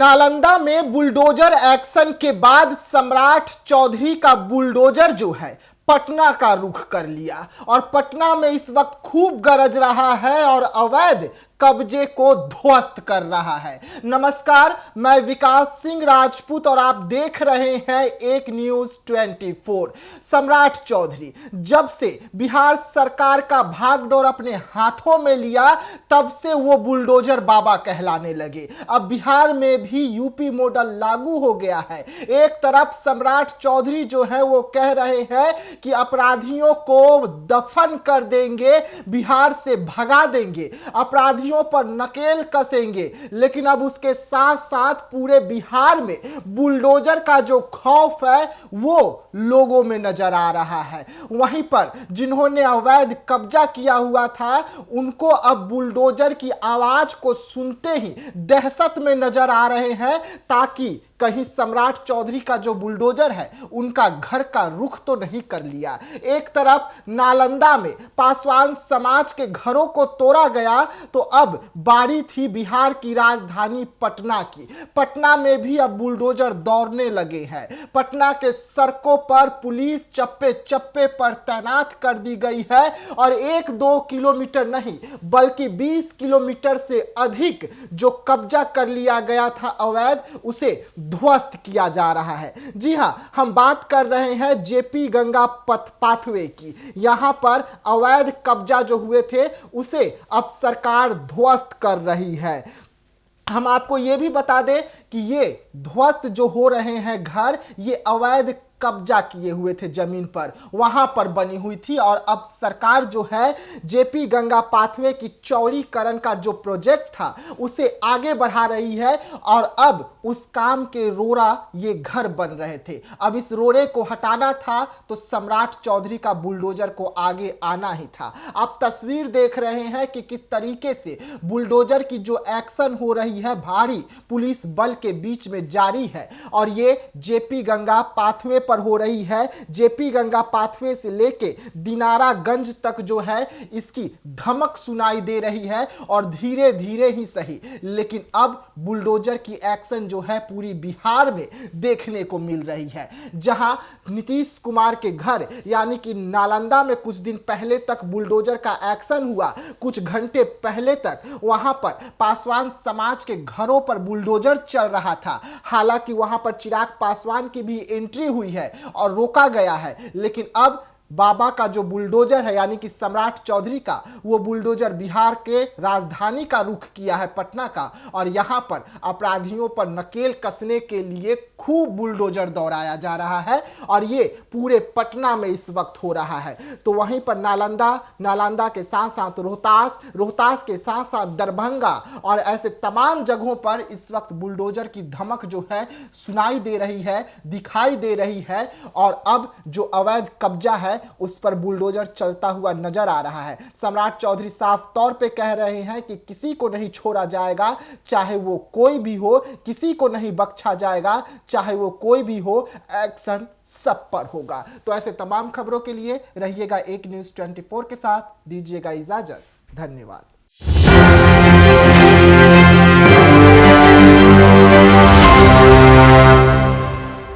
नालंदा में bulldozer action के बाद सम्राट चौधरी का बुलडोजर जो है पटना का रुख कर लिया और पटना में इस वक्त खूब गरज रहा है और अवैध कब्जे को ध्वस्त कर रहा है। नमस्कार, मैं विकास सिंह राजपूत और आप देख रहे हैं एक न्यूज 24। सम्राट चौधरी जब से बिहार सरकार का भागडोर अपने हाथों में लिया तब से वो बुलडोजर बाबा कहलाने लगे। अब बिहार में भी यूपी मॉडल लागू हो गया है। एक तरफ सम्राट चौधरी जो है वो कह रहे हैं कि अपराधियों को दफन कर देंगे, बिहार से भगा देंगे, अपराधियों पर नकेल कसेंगे, लेकिन अब उसके साथ साथ पूरे बिहार में बुलडोजर का जो खौफ है वो लोगों में नजर आ रहा है। वहीं पर जिन्होंने अवैध कब्जा किया हुआ था उनको अब बुलडोजर की आवाज को सुनते ही दहशत में नजर आ रहे हैं, ताकि कहीं सम्राट चौधरी का जो बुलडोजर है उनका घर का रुख तो नहीं कर लिया। एक तरफ नालंदा में पासवान समाज के घरों को तोड़ा गया तो अब बारी थी बिहार की राजधानी पटना की। पटना में भी अब बुलडोजर दौड़ने लगे हैं। पटना के सड़कों पर पुलिस चप्पे चप्पे पर तैनात कर दी गई है और 1-2 किलोमीटर नहीं बल्कि 20 किलोमीटर से अधिक जो कब्जा कर लिया गया था अवैध, उसे ध्वस्त किया जा रहा है। जी हां, हम बात कर रहे हैं जेपी गंगा पाथवे की। यहां पर अवैध कब्जा जो हुए थे उसे अब सरकार ध्वस्त कर रही है। हम आपको यह भी बता दें कि ये ध्वस्त जो हो रहे हैं घर, ये अवैध कब्जा किए हुए थे जमीन पर, वहां पर बनी हुई थी और अब सरकार जो है जेपी गंगा पाथवे की चौड़ीकरण का जो प्रोजेक्ट था उसे आगे बढ़ा रही है और अब उस काम के रोड़ा ये घर बन रहे थे। अब इस रोड़े को हटाना था तो सम्राट चौधरी का बुलडोजर को आगे आना ही था। आप तस्वीर देख रहे हैं कि किस तरीके से बुलडोजर की जो एक्शन हो रही है भारी पुलिस बल के बीच में जारी है और ये जेपी गंगा पाथवे पर हो रही है। जेपी गंगा पाथवे से लेके दिनारागंज तक जो है इसकी धमक सुनाई दे रही है और धीरे धीरे ही सही लेकिन अब बुलडोजर की एक्शन जो है पूरी बिहार में देखने को मिल रही है। जहां नीतीश कुमार के घर यानी कि नालंदा में कुछ दिन पहले तक बुलडोजर का एक्शन हुआ, कुछ घंटे पहले तक वहां पर पासवान समाज के घरों पर बुलडोजर चल रहा था। हालांकि वहां पर चिराग पासवान की भी एंट्री हुई है और रोका गया है, लेकिन अब बाबा का जो बुलडोजर है यानी कि सम्राट चौधरी का वो बुलडोजर बिहार के राजधानी का रुख किया है पटना का और यहां पर अपराधियों पर नकेल कसने के लिए खूब बुलडोजर दौड़ाया जा रहा है और ये पूरे पटना में इस वक्त हो रहा है। तो वहीं पर नालंदा के साथ साथ रोहतास के साथ साथ दरभंगा और ऐसे तमाम जगहों पर इस वक्त बुलडोजर की धमक जो है सुनाई दे रही है, दिखाई दे रही है और अब जो अवैध कब्जा है उस पर बुलडोजर चलता हुआ नजर आ रहा है। सम्राट चौधरी साफ तौर पे कह रहे हैं कि किसी को नहीं छोड़ा जाएगा, चाहे वो कोई भी हो, किसी को नहीं बख्शा जाएगा, चाहे वो कोई भी हो, एक्शन सब पर होगा। तो ऐसे तमाम खबरों के लिए रहिएगा एक न्यूज 24 के साथ। दीजिएगा इजाजत। धन्यवाद।